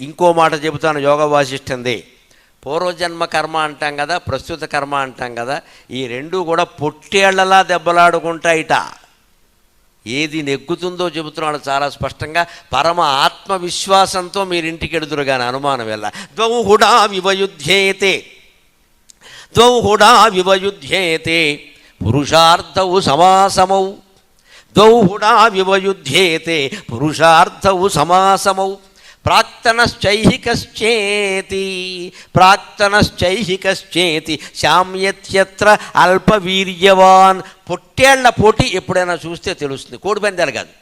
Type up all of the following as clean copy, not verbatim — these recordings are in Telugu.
ఇంకో మాట చెబుతాను యోగ వాసిష్ఠంది. పూర్వజన్మ కర్మ అంటాం కదా, ప్రస్తుత కర్మ అంటాం కదా, ఈ రెండూ కూడా పొట్టేళ్లలా దెబ్బలాడుకుంటాయిట. ఏది నెగ్గుతుందో చెబుతున్నాడు చాలా స్పష్టంగా. పరమ ఆత్మవిశ్వాసంతో మీరింటికి ఎడుదురు కానీ అనుమానం వెళ్ళ. ద్వౌహుడా వివయుధ్యేతే పురుషార్థౌ సమాసమౌ. ద్వౌహుడా వివయుధ్యేతే పురుషార్థౌ సమాసమౌ. ప్రాక్తనశ్చైహికశ్చేతి శామ్యత్యత్ర అల్పవీర్యవాన్. పొట్టేళ్ల పోటీ ఎప్పుడైనా చూస్తే తెలుస్తుంది. కోడిపందాలు కాదు.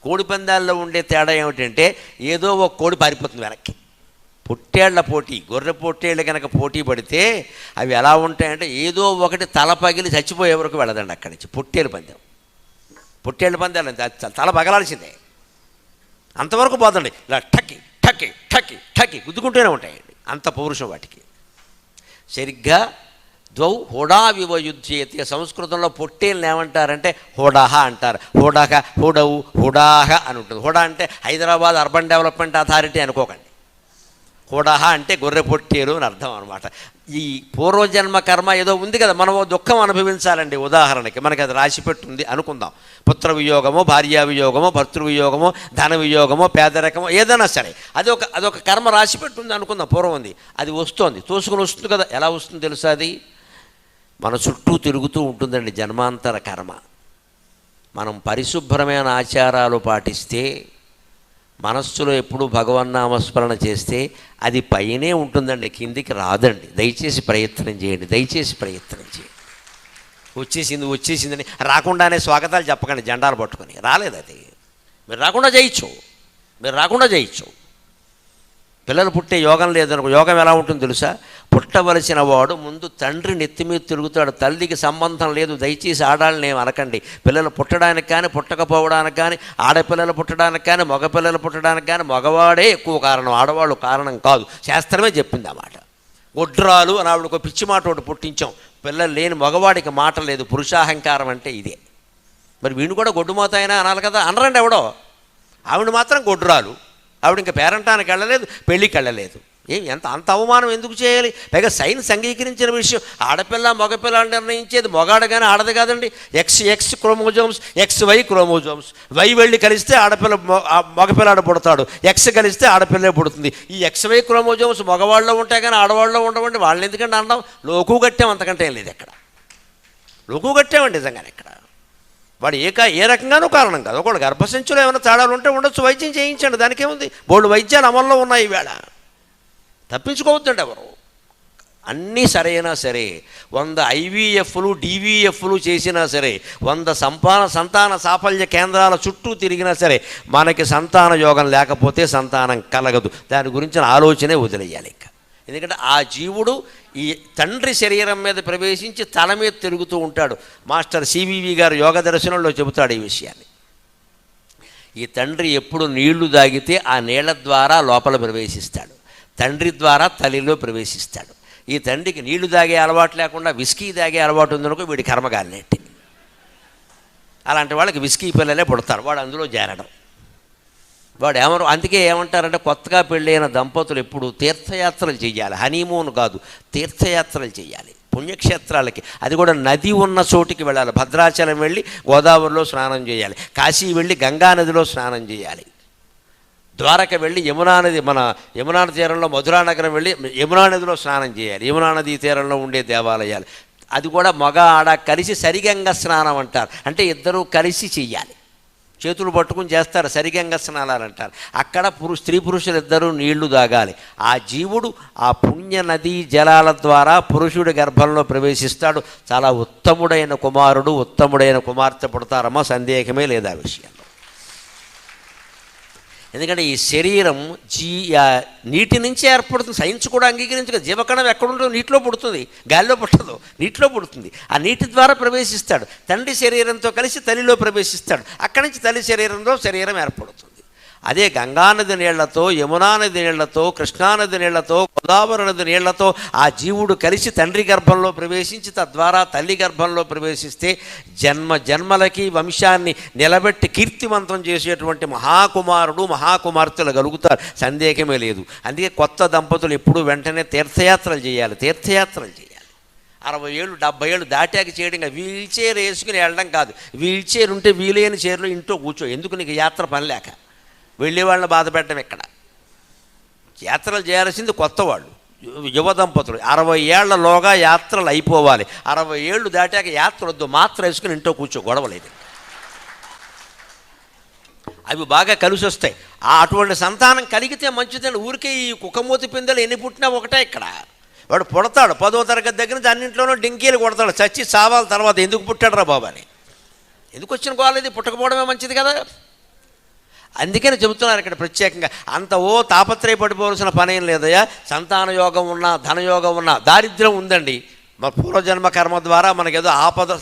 కోడిపందాల్లో ఉండే తేడా ఏమిటంటే ఏదో ఒక కోడి పారిపోతుంది వెనక్కి. పొట్టేళ్ల పోటీ, గొర్రె పొట్టేళ్ళు కనుక పోటీ పడితే అవి ఎలా ఉంటాయంటే ఏదో ఒకటి తల పగిలి చచ్చిపోయే వరకు వెళ్ళదండి అక్కడి నుంచి. పొట్టేళ్ళ పందాలు తల పగలాల్సిందే, అంతవరకు పోతండి. ఇలా ఠక్కి ఠక్కి ఠక్కి ఠక్కి గుద్దుకుంటూనే ఉంటాయండి. అంత పౌరుషం వాటికి. సరిగ్గా ద్వౌ హోడా వివయుధ్యేతి. సంస్కృతంలో పొట్టేళ్ళని ఏమంటారంటే హోడాహ అంటారు. హోడాహ, హోడవు, హుడాహ అని ఉంటుంది. హోడా అంటే హైదరాబాద్ అర్బన్ డెవలప్మెంట్ అథారిటీ అనుకోకండి. హోడాహ అంటే గొర్రె పొట్టేలు అని అర్థం అనమాట. ఈ పూర్వజన్మ కర్మ ఏదో ఉంది కదా, మనం దుఃఖం అనుభవించాలండి. ఉదాహరణకి మనకి అది రాసిపెట్టుంది అనుకుందాం. పుత్ర వియోగమో, భార్యా వియోగమో, భర్తృవియోగమో, ధన వియోగమో, పేదరికమో ఏదైనా సరే అదొక కర్మ రాసిపెట్టుంది అనుకుందాం. పూర్వం ఉంది, అది వస్తోంది, తోసుకొని వస్తుంది కదా. ఎలా వస్తుంది తెలుసా? అది మన చుట్టూ తిరుగుతూ ఉంటుందండి జన్మాంతర కర్మ. మనం పరిశుభ్రమైన ఆచారాలు పాటిస్తే, మనస్సులో ఎప్పుడు భగవన్నామస్మరణ చేస్తే అది పైనే ఉంటుందండి, కిందికి రాదండి. దయచేసి ప్రయత్నం చేయండి, దయచేసి ప్రయత్నం చేయండి. వచ్చేసిందని రాకుండానే స్వాగతాలు చెప్పకండి జెండాలు పట్టుకొని. రాలేదు అది, మీరు రాకుండా చేయొచ్చు. పిల్లలు పుట్టే యోగం లేదనుకో. యోగం ఎలా ఉంటుందో తెలుసా? పుట్టవలసిన వాడు ముందు తండ్రి నెత్తి మీద తిరుగుతాడు. తల్లికి సంబంధం లేదు. దయచేసి ఆడాలని ఏమి అనకండి. పిల్లలు పుట్టడానికి కానీ పుట్టకపోవడానికి కానీ, ఆడపిల్లలు పుట్టడానికి కానీ మగపిల్లలు పుట్టడానికి కానీ మగవాడే ఎక్కువ కారణం, ఆడవాళ్ళు కారణం కాదు. శాస్త్రమే చెప్పింది ఆ మాట. గొడ్రాలు అని ఆవిడకు పిచ్చి మాట ఒకటి పుట్టించాం. పిల్లలు లేని మగవాడికి మాట లేదు. పురుషాహంకారం అంటే ఇదే. మరి వీడిని కూడా గొడ్డుమోత అయినా అనాలి కదా. అనరండి ఎవడో. ఆవిడ మాత్రం గొడ్రాలు. ఆవిడ ఇంకా పేరంటానికి వెళ్ళలేదు, పెళ్ళికి వెళ్ళలేదు. అంత అవమానం ఎందుకు చేయాలి? పైగా సైన్స్ అంగీకరించిన విషయం. ఆడపిల్ల మగపిల్ల నిర్ణయించేది మొగాడు కానీ ఆడది కాదండి. X chromosomes, XY chromosomes. Y వెళ్ళి కలిస్తే ఆడపిల్ల మగపిల్లాడు పుడతాడు, ఎక్స్ కలిస్తే ఆడపిల్లే పుడుతుంది. ఈ XY క్రోమోజోమ్స్ మగవాళ్ళలో ఉంటాయి కానీ ఆడవాళ్ళలో ఉండవండి. వాళ్ళని ఎందుకంటే అనడం? లోకు కట్టాం, అంతకంటే ఏం లేదు. ఎక్కడ లోకు కట్టామండి నిజంగానే. ఇక్కడ వాడు ఏ రకంగానూ కారణం కాదు. ఒకళ్ళు గర్భసంచులో ఏమైనా తేడాలు ఉంటే ఉండొచ్చు, వైద్యం చేయించండి, దానికేముంది. బోల్డు వైద్యాలు అమల్లో ఉన్నాయి ఈవేళ. తప్పించుకోవద్దండి ఎవరు. అన్నీ సరైనా సరే, 100 IVFలు DVFలు చేసినా సరే, 100 సంతాన సాఫల్య కేంద్రాల చుట్టూ తిరిగినా సరే, మనకి సంతాన యోగం లేకపోతే సంతానం కలగదు. దాని గురించిన ఆలోచనే వదిలేయాలి ఇంకా. ఎందుకంటే ఆ జీవుడు ఈ తండ్రి శరీరం మీద ప్రవేశించి తల మీద తిరుగుతూ ఉంటాడు. మాస్టర్ CVV గారు యోగ దర్శనంలో చెబుతాడు ఈ విషయాన్ని. ఈ తండ్రి ఎప్పుడు నీళ్లు తాగితే ఆ నీళ్ల ద్వారా లోపల ప్రవేశిస్తాడు, తండ్రి ద్వారా తల్లిలో ప్రవేశిస్తాడు. ఈ తండ్రికి నీళ్లు తాగే అలవాటు లేకుండా విస్కీ తాగే అలవాటు ఉందనుకో, వీడి కర్మగాలినట్టే. అలాంటి వాళ్ళకి విస్కీ పిల్లలే పుడతారు, వాడు అందులో చేరడం. అందుకే ఏమంటారంటే, కొత్తగా పెళ్ళైన దంపతులు ఎప్పుడు తీర్థయాత్రలు చేయాలి. హనీమూన్ కాదు, తీర్థయాత్రలు చేయాలి పుణ్యక్షేత్రాలకి. అది కూడా నది ఉన్న చోటికి వెళ్ళాలి. భద్రాచలం వెళ్ళి గోదావరిలో స్నానం చేయాలి, కాశీ వెళ్ళి గంగా నదిలో స్నానం చేయాలి, ద్వారక వెళ్ళి యమునా తీరంలో మధురా నగరం వెళ్ళి యమునా నదిలో స్నానం చేయాలి, యమునా నదీ తీరంలో ఉండే దేవాలయాలు. అది కూడా మగ ఆడ కలిసి సరిగంగ స్నానం అంటారు. అంటే ఇద్దరూ కలిసి చెయ్యాలి, చేతులు పట్టుకుని చేస్తారు, సరిగంగ స్నానాలు అంటారు. అక్కడ స్త్రీ పురుషులు ఇద్దరూ నీళ్లు తాగాలి. ఆ జీవుడు ఆ పుణ్య నదీ జలాల ద్వారా పురుషుడి గర్భంలో ప్రవేశిస్తాడు. చాలా ఉత్తముడైన కుమారుడు, ఉత్తముడైన కుమార్తె పుడతారమ్మా, సందేహమే లేదా విషయంలో. ఎందుకంటే ఈ శరీరం నీటి నుంచి ఏర్పడుతుంది. సైన్స్ కూడా అంగీకరించగా జీవకణం ఎక్కడుంటుందో నీటిలో పుడుతుంది, గాలిలో పుట్టదు, నీటిలో పుడుతుంది. ఆ నీటి ద్వారా ప్రవేశిస్తాడు. తండ్రి శరీరంతో కలిసి తల్లిలో ప్రవేశిస్తాడు. అక్కడి నుంచి తల్లి శరీరంలో శరీరం ఏర్పడుతుంది. అదే గంగానది నీళ్లతో, యమునా నది నీళ్లతో, కృష్ణానది నీళ్లతో, గోదావరి నది నీళ్లతో ఆ జీవుడు కలిసి తండ్రి గర్భంలో ప్రవేశించి తద్వారా తల్లి గర్భంలో ప్రవేశిస్తే జన్మ జన్మలకి వంశాన్ని నిలబెట్టి కీర్తివంతం చేసేటువంటి మహాకుమారుడు మహాకుమార్తెలు కలుగుతారు, సందేహమే లేదు. అందుకే కొత్త దంపతులు ఎప్పుడూ వెంటనే తీర్థయాత్రలు చేయాలి. 60 ఏళ్ళు 70 ఏళ్ళు దాటాక చేయడం కాదు, వీల్ చైర్ వేసుకుని వెళ్ళడం కాదు. వీల్ చైర్ ఉంటే వీలైన చైర్లో ఇంట్లో కూర్చో, ఎందుకు నీకు యాత్ర పని లేక వెళ్ళే వాళ్ళని బాధ పెట్టడం. ఇక్కడ యాత్రలు చేయాల్సింది కొత్త వాళ్ళు, యువ దంపతులు. 60 ఏళ్లలోగా యాత్రలు అయిపోవాలి. 60 ఏళ్ళు దాటాక యాత్ర వద్దు, మాత్ర వేసుకుని ఇంట్లో కూర్చో, గొడవలేదు. అవి బాగా కలిసి వస్తాయి. అటువంటి సంతానం కలిగితే మంచిదండి. ఊరికే ఈ కుక్కమూతి పిందెలు ఎన్ని పుట్టినా ఒకటే. ఇక్కడ వాడు పుడతాడు 10వ తరగతి దగ్గర నుంచి అన్నింట్లోనూ డింకీలు కొడతాడు, చచ్చి చావాల తర్వాత ఎందుకు పుట్టాడు రా బాబు అని. ఎందుకు వచ్చిన గోలేదు, పుట్టకపోవడమే మంచిది కదా. అందుకని చెబుతున్నారు ఇక్కడ ప్రత్యేకంగా. అంత తాపత్రయపడిపోవలసిన పని ఏం లేదయ్యా. సంతాన యోగం ఉన్నా, ధనయోగం ఉన్నా, దారిద్ర్యం ఉందండి, మన పూర్వజన్మ కర్మ ద్వారా మనకేదో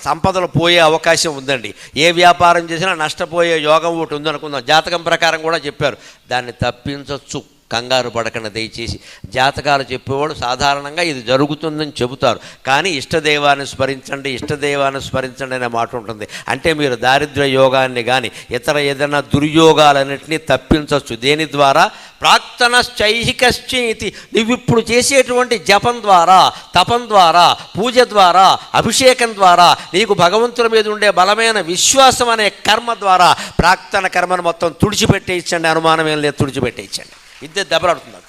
సంపదలు పోయే అవకాశం ఉందండి. ఏ వ్యాపారం చేసినా నష్టపోయే యోగం ఒకటి ఉందనుకుందాం. జాతకం ప్రకారం కూడా చెప్పారు, దాన్ని తప్పించవచ్చు. కంగారు పడకుండా దయచేసి. జాతకాలు చెప్పేవాడు సాధారణంగా ఇది జరుగుతుందని చెబుతారు, కానీ ఇష్టదైవాన్ని స్మరించండి అనే మాట ఉంటుంది. అంటే మీరు దారిద్ర్య యోగాన్ని కానీ ఇతర ఏదైనా దుర్యోగాలన్నింటినీ తప్పించవచ్చు. దేని ద్వారా? ప్రాక్తనశ్చైహికశ్చేతి. నువ్వు ఇప్పుడు చేసేటువంటి జపం ద్వారా, తపం ద్వారా, పూజ ద్వారా, అభిషేకం ద్వారా, నీకు భగవంతుల మీద ఉండే బలమైన విశ్వాసం అనే కర్మ ద్వారా ప్రాక్తన కర్మను మొత్తం తుడిచిపెట్టేయించండి. అనుమానం ఏం లేదు, తుడిచిపెట్టేయించండి. ఇద్దరు దెబ్బలాడుతున్నారు,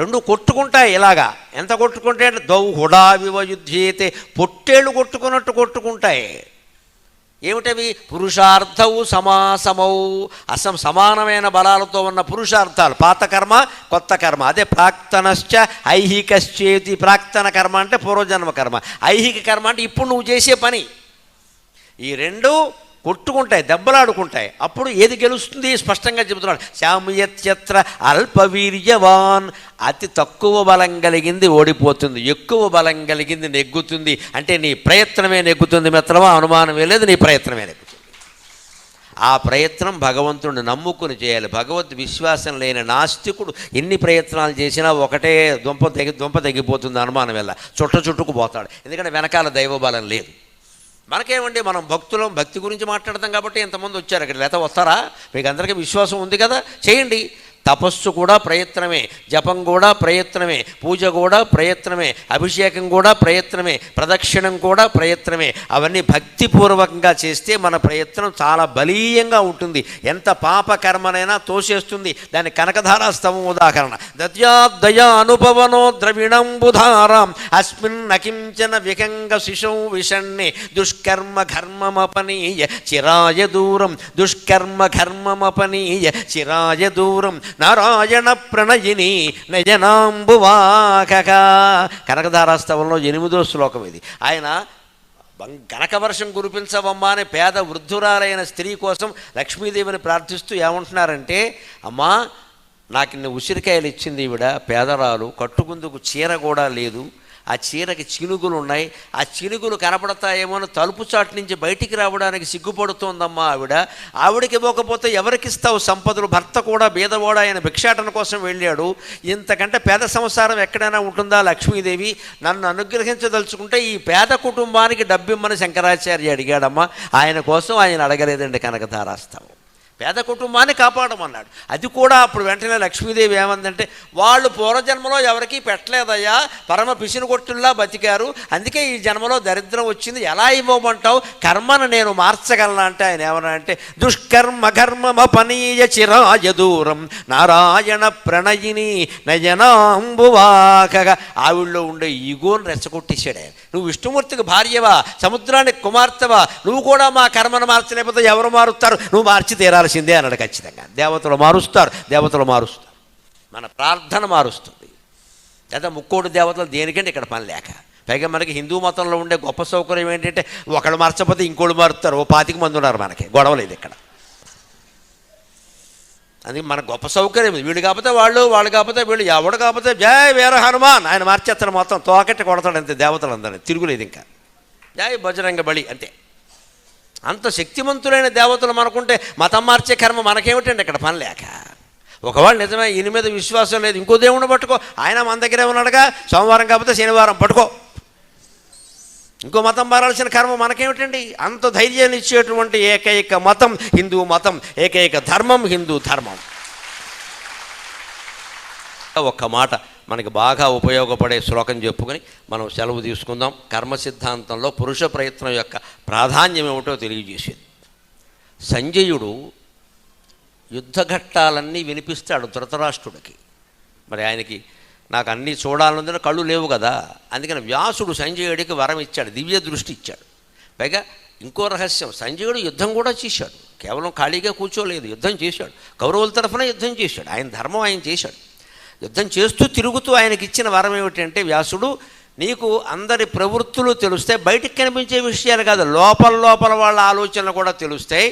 రెండు కొట్టుకుంటాయి. ఇలాగా ఎంత కొట్టుకుంటే దౌహుడా వివయుధ్యేతే, పొట్టేళ్ళు కొట్టుకున్నట్టు కొట్టుకుంటాయి. ఏమిటవి? పురుషార్థవు సమాసమౌ, సమానమైన బలాలతో ఉన్న పురుషార్థాలు. పాత కర్మ, కొత్త కర్మ. అదే ప్రాక్తనశ్చ ఐహికశ్చేతి. ప్రాక్తన కర్మ అంటే పూర్వజన్మ కర్మ, ఐహిక కర్మ అంటే ఇప్పుడు నువ్వు చేసే పని. ఈ రెండు కొట్టుకుంటాయి, దెబ్బలాడుకుంటాయి. అప్పుడు ఏది గెలుస్తుంది స్పష్టంగా చెబుతున్నాడు. శామ్యత్యత్ర అల్పవీర్యవాన్, అతి తక్కువ బలం కలిగింది ఓడిపోతుంది, ఎక్కువ బలం కలిగింది నెగ్గుతుంది. అంటే నీ ప్రయత్నమే నెగ్గుతుంది మిత్రమా, అనుమానమే లేదు, నీ ప్రయత్నమే నెగ్గుతుంది. ఆ ప్రయత్నం భగవంతుడిని నమ్ముకుని చేయాలి. భగవద్ విశ్వాసం లేని నాస్తికుడు ఎన్ని ప్రయత్నాలు చేసినా ఒకటే దుంప తగ్గిపోతుంది, అనుమానం వల్ల చుట్టుకుపోతాడు. ఎందుకంటే వెనకాల దైవబలం లేదు. మనకేమండి, మనం భక్తులం, భక్తి గురించి మాట్లాడతాం కాబట్టి ఎంతమంది వచ్చారు ఇక్కడ, లేకపోతే వస్తారా? మీకు అందరికీ విశ్వాసం ఉంది కదా, చేయండి. తపస్సు కూడా ప్రయత్నమే, జపం కూడా ప్రయత్నమే, పూజ కూడా ప్రయత్నమే, అభిషేకం కూడా ప్రయత్నమే, ప్రదక్షిణం కూడా ప్రయత్నమే. అవన్నీ భక్తిపూర్వకంగా చేస్తే మన ప్రయత్నం చాలా బలీయంగా ఉంటుంది. ఎంత పాపకర్మనైనా తోసేస్తుంది. దాని కనకధారాస్తవం ఉదాహరణ. దద్యాదయా అనుపవనో ద్రవిణంబుధారాం అస్మిన్ నకించన వికంగ శిశౌ విషణ్ణే దుష్కర్మ ఘర్మమపనీయ చిరాయ దూరం, దుష్కర్మ ఘర్మమపనీయ చిరాయ దూరం నారాయణ ప్రణయిని నయనాంబువాక. కనకధారాస్తవంలో 8వ శ్లోకం ఇది. ఆయన కనకవర్షం కురిపించవమ్మా అని పేద వృద్ధురాలైన స్త్రీ కోసం లక్ష్మీదేవిని ప్రార్థిస్తూ ఏమంటున్నారంటే, అమ్మా నాకు ఇన్ని ఉసిరికాయలు ఇచ్చింది ఈవిడ, పేదరాలు, కట్టుకుందుకు చీర కూడా లేదు, ఆ చీరకి చినుగులు ఉన్నాయి, ఆ చినుగులు కనపడతాయేమో అని తలుపు చాటు నుంచి బయటికి రావడానికి సిగ్గుపడుతోందమ్మా ఆవిడకి ఇవ్వకపోతే ఎవరికిస్తావు సంపదలు? భర్త కూడా బీదవాడు, ఆయన భిక్షాటన కోసం వెళ్ళాడు. ఇంతకంటే పేద సంసారం ఎక్కడైనా ఉంటుందా? లక్ష్మీదేవి నన్ను అనుగ్రహించదలుచుకుంటే ఈ పేద కుటుంబానికి డబ్బిమ్మని శంకరాచార్య అడిగాడమ్మా. ఆయన కోసం ఆయన అడగలేదండి కనకధారాస్తవం. పేద కుటుంబాన్ని కాపాడమన్నాడు. అది కూడా అప్పుడు వెంటనే లక్ష్మీదేవి ఏమందంటే, వాళ్ళు పూర్వజన్మలో ఎవరికీ పెట్టలేదయ్యా, పరమ పిసినుగొట్టుల్లా బతికారు, అందుకే ఈ జన్మలో దరిద్రం వచ్చింది, ఎలా ఇవ్వమంటావు? కర్మను నేను మార్చగలనా అంటే ఆయన ఏమన్నా అంటే, దుష్కర్మ ఘర్మమపనీయ చిరాయ దూరం నారాయణ ప్రణయిని నయనాంబువాకగా. ఆవిడలో ఉండే ఈగోని రెచ్చగొట్టేశాడు ఆయన. నువ్వు విష్ణుమూర్తికి భార్యవా, సముద్రానికి కుమార్తెవా, నువ్వు కూడా మా కర్మను మార్చలేకపోతే ఎవరు మారుస్తారు? నువ్వు మార్చి తీరాల్సిందే అన్నాడు. ఖచ్చితంగా దేవతలు మారుస్తారు, మన ప్రార్థన మారుస్తుంది. లేదా ముక్కోటి దేవతలు దేనికంటే ఇక్కడ పని లేక. పైగా మనకి హిందూ మతంలో ఉండే గొప్ప సౌకర్యం ఏంటంటే, ఒకళ్ళు మార్చకపోతే ఇంకోళ్ళు మారుతారు. 25 మంది ఉన్నారు, మనకి గొడవలేదు ఇక్కడ. అది మన గొప్ప సౌకర్యం. వీళ్ళు కాకపోతే వాళ్ళు కాకపోతే వీళ్ళు, ఎవడు కాకపోతే జై వీర హనుమాన్ ఆయన మార్చేస్తాడు, మొత్తం తోకెట్టి కొడతాడు అంతే. దేవతలు అందరినీ తిరుగులేదు ఇంకా. జై బజరంగ బలి అంతే. అంత శక్తిమంతులైన దేవతలు మనకుంటే మతం మార్చే కర్మ మనకేమిటండి ఇక్కడ పని లేక. ఒకవేళ నిజమే ఈయన మీద విశ్వాసం లేదు, ఇంకో దేవుణ్ణి పట్టుకో, ఆయన మన దగ్గరే ఉన్నాడుగా, సోమవారం కాకపోతే శనివారం పట్టుకో, ఇంకో మతం మారాల్సిన కర్మ మనకేమిటండి. అంత ధైర్యాన్ని ఇచ్చేటువంటి ఏకైక మతం హిందూ మతం, ఏకైక ధర్మం హిందూ ధర్మం. ఒక్క మాట మనకి బాగా ఉపయోగపడే శ్లోకం చెప్పుకొని మనం సెలవు తీసుకుందాం. కర్మ సిద్ధాంతంలో పురుష ప్రయత్నం యొక్క ప్రాధాన్యం ఏమిటో తెలియజేసేది. సంజయుడు యుద్ధఘట్టాలన్నీ వినిపిస్తాడు ధృతరాష్ట్రుడికి. మరి ఆయనకి నాకు అన్నీ చూడాలనుందని కళ్ళు లేవు కదా, అందుకని వ్యాసుడు సంజయుడికి వరం ఇచ్చాడు, దివ్య దృష్టి ఇచ్చాడు. పైగా ఇంకో రహస్యం, సంజయుడు యుద్ధం కూడా చేశాడు, కేవలం ఖాళీగా కూర్చోలేదు, యుద్ధం చేశాడు. కౌరవుల తరఫున యుద్ధం చేశాడు, ఆయన ధర్మం ఆయన చేశాడు. యుద్ధం చేస్తూ తిరుగుతూ ఆయనకి ఇచ్చిన వరం ఏమిటంటే, వ్యాసుడు నీకు అందరి ప్రవృత్తులు తెలుస్తాయి, బయటికి కనిపించే విషయాలు కాదు, లోపల లోపల వాళ్ళ ఆలోచనలు కూడా తెలుస్తాయి,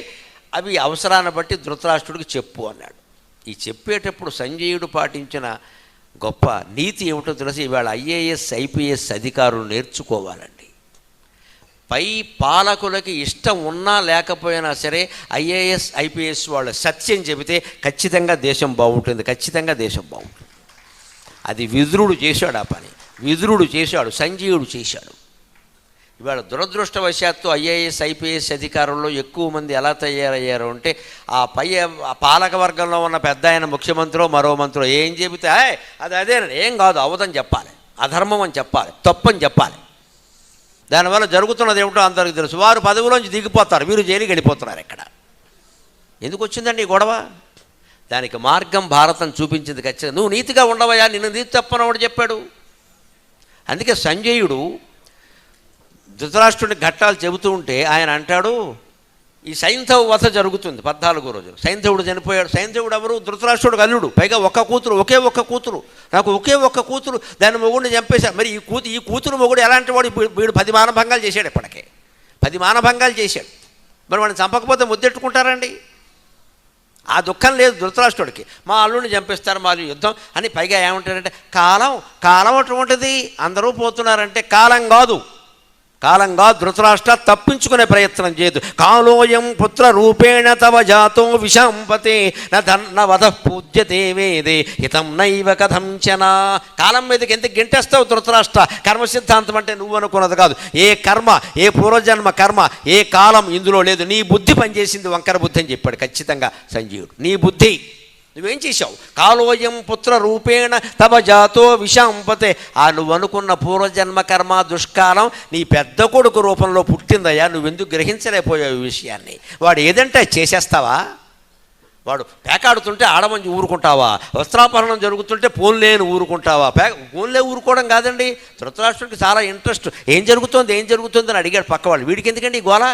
అవి అవసరాన్ని బట్టి ధృతరాష్ట్రుడికి చెప్పు అన్నాడు. ఈ చెప్పేటప్పుడు సంజయుడు పాటించిన గొప్ప నీతి ఏమిటో తెలిసి ఇవాళ ఐఏఎస్ ఐపీఎస్ అధికారులు నేర్చుకోవాలండి. పై పాలకులకి ఇష్టం ఉన్నా లేకపోయినా సరే ఐఏఎస్ ఐపీఎస్ వాళ్ళు సత్యం చెబితే ఖచ్చితంగా దేశం బాగుంటుంది, ఖచ్చితంగా దేశం బాగుంటుంది. అది విదురుడు చేశాడు, ఆ పని విదురుడు చేశాడు, సంజయుడు చేశాడు. ఇవాళ దురదృష్టవశాత్తు ఐఏఎస్ ఐపీఎస్ అధికారుల్లో ఎక్కువ మంది ఎలా తయారయ్యారు అంటే, ఆ పాలక వర్గంలో ఉన్న పెద్ద ఆయన ముఖ్యమంత్రో మరో మంత్రో ఏం చెబితే అది అదేనండి, ఏం కాదు, అవదని చెప్పాలి, అధర్మం అని చెప్పాలి, తప్పని చెప్పాలి. దానివల్ల జరుగుతున్నది ఏమిటో అందరికీ తెలుసు. వారు పదవిలోంచి దిగిపోతారు, వీరు జైలుకి వెళ్ళిపోతున్నారు. ఇక్కడ ఎందుకు వచ్చిందండి ఈ గొడవ? దానికి మార్గం భారతం చూపించింది. ఖచ్చితంగా నువ్వు నీతిగా ఉండవయ్యా, నిన్ను నీతి తప్పనవాడు చెప్పాడు. అందుకే సంజయుడు ధృతరాష్ట్రుడి ఘట్టాలు చెబుతూ ఉంటే ఆయన అంటాడు, ఈ సైంధవ వధ జరుగుతుంది 14వ రోజు. సైంధవుడు చనిపోయాడు. సైంధవుడు ఎవరు? ధృతరాష్ట్రుడికి అల్లుడు, పైగా ఒక్క కూతురు, ఒకే ఒక్క కూతురు, నాకు ఒకే ఒక్క కూతురు, దాని మొగుడిని చంపేశాడు. మరి ఈ కూతురు మొగుడు ఎలాంటి వాడు? వీడు 10 మానభంగాలు చేశాడు, ఇప్పటికే 10 మానభంగాలు చేశాడు. మరి వాడిని చంపకపోతే ముద్దెట్టుకుంటారండి? ఆ దుఃఖం లేదు ధృతరాష్ట్రుడికి, మా అల్లుడిని చంపేస్తారు, మా యుద్ధం అని. పైగా ఏమంటారంటే కాలం అటువంటిది, అందరూ పోతున్నారంటే కాలం కాదు, కాలంగా ధృతరాష్ట్ర తప్పించుకునే ప్రయత్నం చేయదు. కాలోయం పుత్ర రూపేణ తవ జాతో విషంపతే న వధ పూజ్యతే వేదే హితం నైవ కథంచనా. కాలం మీదకి ఎంత గెంటేస్తావు ధృతరాష్ట్ర? కర్మ సిద్ధాంతం అంటే నువ్వు అనుకున్నది కాదు. ఏ కర్మ, ఏ పూర్వజన్మ కర్మ, ఏ కాలం ఇందులో లేదు. నీ బుద్ధి పనిచేసింది, వంకర బుద్ధి అని చెప్పాడు ఖచ్చితంగా సంజయుడు. నీ బుద్ధి నువ్వేం చేశావు? కాలోయం పుత్ర రూపేణ తవ జాతో విషంపతే. నువ్వు అనుకున్న పూర్వజన్మ కర్మ దుష్కాలం నీ పెద్ద కొడుకు రూపంలో పుట్టిందయ్యా, నువ్వెందుకు గ్రహించలేకపోయావు ఈ విషయాన్ని? వాడు ఏదంటే చేసేస్తావా? వాడు పేకాడుతుంటే ఆడమంచి ఊరుకుంటావా? వస్త్రాపహరణం జరుగుతుంటే పోన్లేని ఊరుకుంటావా? పోన్లే ఊరుకోవడం కాదండి. ధృతరాష్ట్రుడికి చాలా ఇంట్రెస్ట్, ఏం జరుగుతుంది అని అడిగాడు పక్కవాళ్ళు. వీడికి ఎందుకండి ఈ గోల?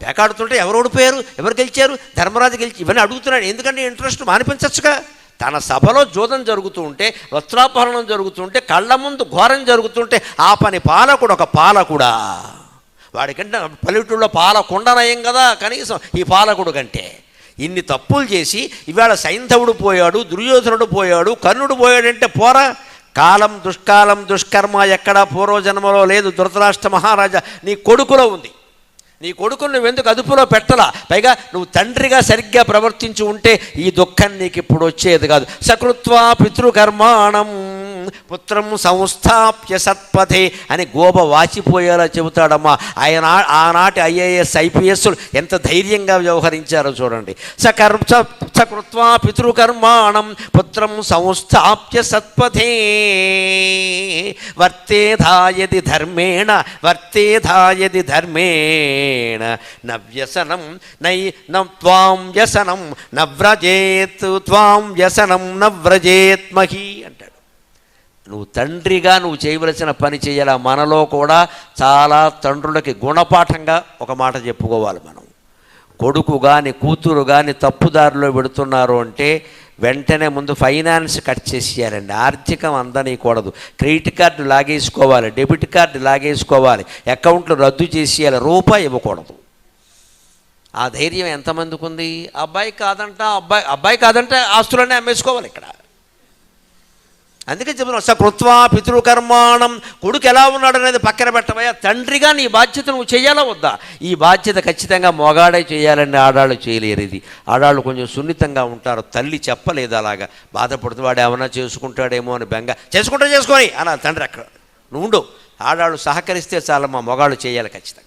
పేకాడుతుంటే ఎవరు ఓడిపోయారు, ఎవరు గెలిచారు, ధర్మరాజు గెలిచి, ఇవన్నీ అడుగుతున్నాడు. ఎందుకంటే ఇంట్రెస్ట్ మానిపించచ్చుగా. తన సభలో జోదం జరుగుతూ ఉంటే, వస్త్రాపహరణం జరుగుతుంటే, కళ్ళ ముందు ఘోరం జరుగుతుంటే ఆ పని పాలకుడు ఒక పాలకుడా? వాడికంటే పల్లెటూళ్ళలో పాలకుండనయం కదా కనీసం ఈ పాలకుడు కంటే. ఇన్ని తప్పులు చేసి ఇవాళ సైంధవుడు పోయాడు, దుర్యోధనుడు పోయాడు, కర్ణుడు పోయాడంటే పోరా? కాలం దుష్కాలం దుష్కర్మ ఎక్కడా పూర్వజన్మలో లేదు. ధృతరాష్ట్ర మహారాజా నీ కొడుకులో ఉంది. నీ కొడుకుని నువ్వెందుకు అదుపులో పెట్టలా? పైగా నువ్వు తండ్రిగా సరిగ్గా ప్రవర్తించి ఉంటే ఈ దుఃఖం నీకు ఇప్పుడు వచ్చేది కాదు. సకృత్వా పితృకర్మాణం పుత్రం సంస్థాప్య సత్పథే అని గోప వాచిపోయేలా చెబుతాడమ్మా. ఆయన ఆనాటి ఐఏఎస్ ఐపీఎస్లు ఎంత ధైర్యంగా వ్యవహరించారో చూడండి. సకృత్వా పితృకర్మాణం పుత్రం సంస్థాప్య సత్పథే వర్తేధాయది ధర్మేణ నవ్యసనం త్వాం వ్యసనం నవ్రజేత్ త్వాం వ్యసనం నవ్రజేత్ మహి అంటాడు. నువ్వు తండ్రిగా నువ్వు చేయవలసిన పని చేయాల. మనలో కూడా చాలా తండ్రులకి గుణపాఠంగా ఒక మాట చెప్పుకోవాలి మనం. కొడుకు కానీ కూతురు కానీ తప్పుదారిలో పెడుతున్నారు అంటే వెంటనే ముందు ఫైనాన్స్ కట్ చేసేయాలండి. ఆర్థికం అందనీయకూడదు. క్రెడిట్ కార్డు లాగేసుకోవాలి, డెబిట్ కార్డు లాగేసుకోవాలి, అకౌంట్లు రద్దు చేసేయాలి, రూపాయి ఇవ్వకూడదు. ఆ ధైర్యం ఎంతమందికి ఉంది? అబ్బాయి కాదంటే ఆస్తులన్నీ అమ్మేసుకోవాలి. ఇక్కడ అందుకే చెప్తున్నాను, సకృత్వా పితృకర్మాణం. కొడుకు ఎలా ఉన్నాడు అనేది పక్కన పెట్టబోయా, తండ్రిగా నీ బాధ్యత నువ్వు చేయాలా వద్దా? ఈ బాధ్యత ఖచ్చితంగా మొగాడే చేయాలని ఆడాళ్ళు చేయలేరు. ఇది ఆడాళ్ళు కొంచెం సున్నితంగా ఉంటారు. తల్లి చెప్పలేదు అలాగా, బాధపడుతూ వాడు ఏమైనా చేసుకుంటాడేమో అని బెంగ. చేసుకొని అలా తండ్రి అక్కడ నువ్వు ఉండు. ఆడాళ్ళు సహకరిస్తే చాలా, మా మొగాళ్ళు చేయాలి ఖచ్చితంగా.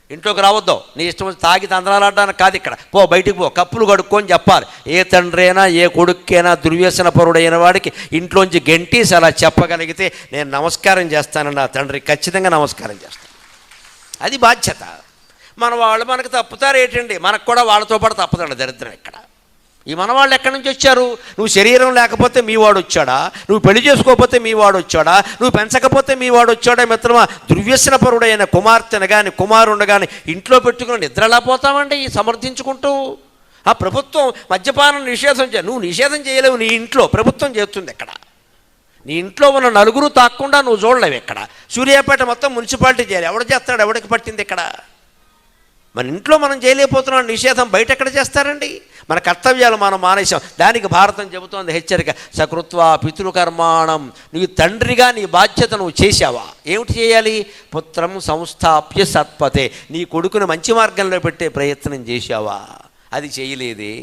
ఇంట్లోకి రావద్దు, నీ ఇష్టం వచ్చి తాగి తందనాలాడడానికి కాదు, ఇక్కడ పో, బయటికి పో, కప్పులు కడుక్కొని చెప్పాలి. ఏ తండ్రి అయినా ఏ కొడుక్కైనా దుర్వ్యసన పరుడైన వాడికి ఇంట్లోంచి గెంటీసి అలా చెప్పగలిగితే నేను నమస్కారం చేస్తానని నా తండ్రికి ఖచ్చితంగా నమస్కారం చేస్తాను. అది బాధ్యత. మన వాళ్ళు మనకు తప్పుతారు ఏంటండి, మనకు కూడా వాళ్ళతో పాటు తప్పదండి దరిద్రం. ఇక్కడ ఈ మనవాళ్ళు ఎక్కడి నుంచి వచ్చారు? నువ్వు శరీరం లేకపోతే మీ వాడు వచ్చాడా? నువ్వు పెళ్లి చేసుకోకపోతే మీ వాడు వచ్చాడా? నువ్వు పెంచకపోతే మీ వాడు వచ్చాడా? మిత్రమా, దుర్వ్యసనపరుడైన కుమార్తెను కానీ కుమారుడు కానీ ఇంట్లో పెట్టుకుని నిద్రలా పోతామండి సమర్థించుకుంటూ. ఆ ప్రభుత్వం మద్యపానం నిషేధం నువ్వు నిషేధం చేయలేవు, నీ ఇంట్లో ప్రభుత్వం చేస్తుంది. ఎక్కడ నీ ఇంట్లో ఉన్న నలుగురు తాక్కుండా నువ్వు చూడలేవు. ఎక్కడ సూర్యాపేట మొత్తం మున్సిపాలిటీ చేయాలి, ఎవడు చేస్తాడు? ఎవడికి పట్టింది ఇక్కడ? మన ఇంట్లో మనం చేయలేకపోతున్నాం నిషేధం, బయట ఎక్కడ చేస్తారండి? మన కర్తవ్యాలు మనం మానేసాం. దానికి భారతం చెబుతోంది హెచ్చరిక, సకృత్వా పితృకర్మాణం. నీ తండ్రిగా నీ బాధ్యత నువ్వు చేశావా? ఏమిటి చేయాలి? పుత్రం సంస్థాప్య సత్పతే. నీ కొడుకుని మంచి మార్గంలో పెట్టే ప్రయత్నం చేశావా? అది చేయలేదే.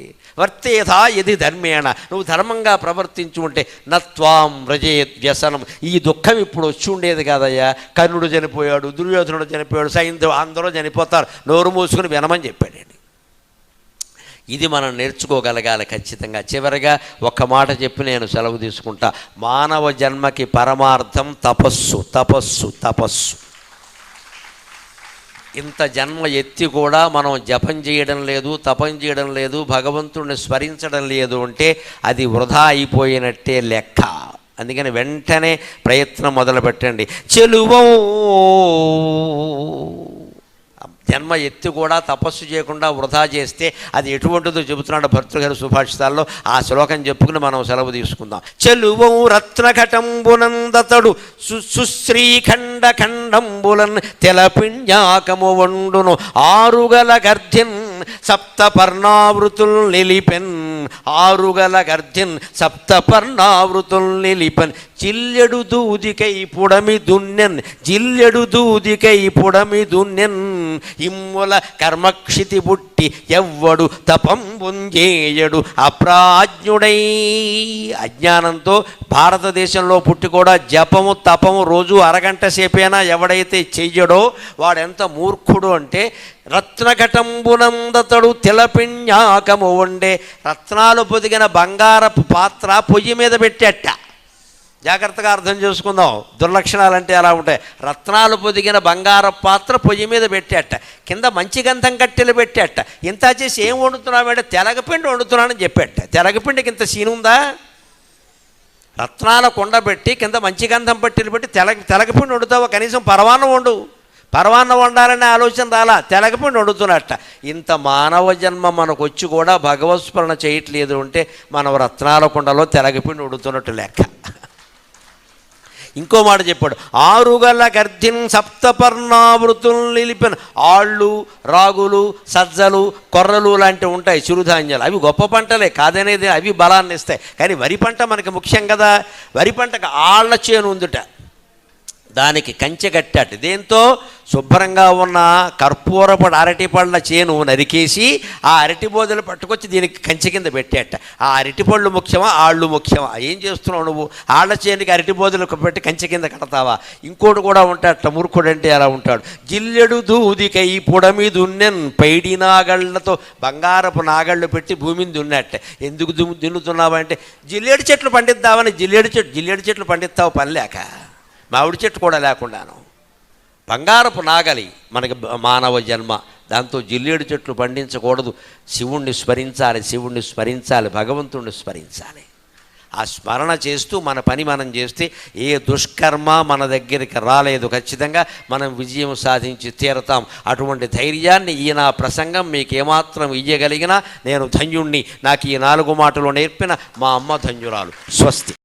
వర్తేథా యది ధర్మేణ. నువ్వు ధర్మంగా ప్రవర్తించు ఉంటే నత్వాం వ్రజేత్ వ్యసనం. ఈ దుఃఖం ఇప్పుడు వచ్చి ఉండేది కాదయ్యా. కర్ణుడు చనిపోయాడు, దుర్యోధనుడు చనిపోయాడు, సైంధవ అందరూ చనిపోతారు, నోరు మూసుకుని వినమని చెప్పాడండి. ఇది మనం నేర్చుకోగలగాలి ఖచ్చితంగా. చివరిగా ఒక్క మాట చెప్పి నేను సెలవు తీసుకుంటా. మానవ జన్మకి పరమార్థం తపస్సు, తపస్సు, తపస్సు. ఇంత జన్మ ఎత్తి కూడా మనం జపం చేయడం లేదు, తపం చేయడం లేదు, భగవంతుడిని స్మరించడం లేదు అంటే అది వృధా అయిపోయినట్టే లెక్క. అందుకని వెంటనే ప్రయత్నం మొదలుపెట్టండి. చెలువో జన్మ ఎత్తి కూడా తపస్సు చేయకుండా వృధా చేస్తే అది ఎటువంటిదో చెబుతున్నాడు భర్తృగారి సుభాషితాల్లో. ఆ శ్లోకం చెప్పుకుని మనం సెలవు తీసుకుందాం. చెలువౌ రత్నఘటంబునందతడు సుశ్రీఖండ ఖండంబులన్ తెలపింజాకము వండును ఆరుగల గర్ధిన్ సప్తపర్ణావృతుల్ నిలిపెన్. ఆరుగల గర్ధిన్ సప్తపర్ణావృతుల్ నిలిపెన్. జిల్లెడు దూదికై పుడమి దున్నెన్, జిల్లెడు దూదికై పుడమి దున్నెన్. ఇమ్ముల కర్మక్షితి పుట్టి ఎవ్వడు తపంబుంజేయడు అప్రాజ్ఞుడై. అజ్ఞానంతో భారతదేశంలో పుట్టి కూడా జపము తపము రోజు అరగంట సేపైనా ఎవడైతే చెయ్యడో వాడెంత మూర్ఖుడు అంటే, రత్నఘటంబునందతడు తిలపిణ్యాకము వండే. రత్నాలు పొదిగిన బంగారపు పాత్ర పొయ్యి మీద పెట్టేట. జాగ్రత్తగా అర్థం చేసుకుందాం, దుర్లక్షణాలంటే అలా ఉంటాయి. రత్నాలు పొదిగిన బంగారపు పాత్ర పొయ్యి మీద పెట్టేట, కింద మంచి గంధం కట్టెలు పెట్టేట. ఇంత చేసి ఏం వండుతున్నామంటే తెలగపిండి వండుతున్నానని చెప్పేట. తెలగపిండికి ఇంత సీన్ ఉందా? రత్నాల కుండ పెట్టి కింద మంచి గంధం పట్టెలు పెట్టి తెలగపిండి వండుతావా? కనీసం పరవాన్నం వండు. పరవాన్నం వండాలనే ఆలోచన రాలా, తెలగపిండి వండుతున్నట్ట. ఇంత మానవ జన్మ మనకు వచ్చి కూడా భగవత్స్మరణ చేయట్లేదు అంటే మనం రత్నాల కుండలో తెలగపిండి వండుతున్నట్టు లెక్క. ఇంకో మాట చెప్పాడు, ఆరుగల గర్ధిన్ సప్తపర్ణావృతులు నిలిపిన. ఆళ్ళు, రాగులు, సజ్జలు, కొర్రలు లాంటివి ఉంటాయి చిరుధాన్యాలు. అవి గొప్ప పంటలే కాదనేది, అవి బలాన్ని ఇస్తాయి. కానీ వరి పంట మనకి ముఖ్యం కదా. వరి పంటకు ఆళ్ల చేను ఉందిట, దానికి కంచె కట్టాట. దేంతో? శుభ్రంగా ఉన్న కర్పూరపు అరటి పళ్ళ చేను నరికేసి ఆ అరటి బోదలు పట్టుకొచ్చి దీనికి కంచె కింద పెట్టేట. ఆ అరటి పళ్ళు ముఖ్యమా, ఆళ్ళు ముఖ్యమా? ఏం చేస్తున్నావు నువ్వు? ఆళ్ల చేనుకి అరటి బోదలు పెట్టి కంచె కింద కడతావా? ఇంకోటి కూడా ఉంటాడట, మూర్ఖుడు అంటే అలా ఉంటాడు. జిల్లెడు దూదికై పుడమి దున్నెన్. పైడి నాగళ్లతో బంగారపు నాగళ్ళు పెట్టి భూమిని దున్నట్ట. ఎందుకు దున్నుతున్నావంటే జిల్లేడు చెట్లు పండిద్దామని. జిల్లేడు చెట్లు పండిస్తావు పని లేక, మామిడి చెట్టు కూడా లేకుండాను. బంగారపు నాగలి మనకి మానవ జన్మ. దాంతో జిల్లేడు చెట్లు పండించకూడదు. శివుణ్ణి స్మరించాలి, శివుణ్ణి స్మరించాలి, భగవంతుణ్ణి స్మరించాలి. ఆ స్మరణ చేస్తూ మన పని మనం చేస్తే ఏ దుష్కర్మ మన దగ్గరికి రాలేదు. ఖచ్చితంగా మనం విజయం సాధించి తీరతాం. అటువంటి ధైర్యాన్ని ఈ నా ప్రసంగం మీకు ఏమాత్రం ఇయ్యగలిగినా నేను ధన్యుణ్ణి. నాకు ఈ 4 మాటలు నేర్పిన మా అమ్మ ధన్యురాలు. స్వస్తి.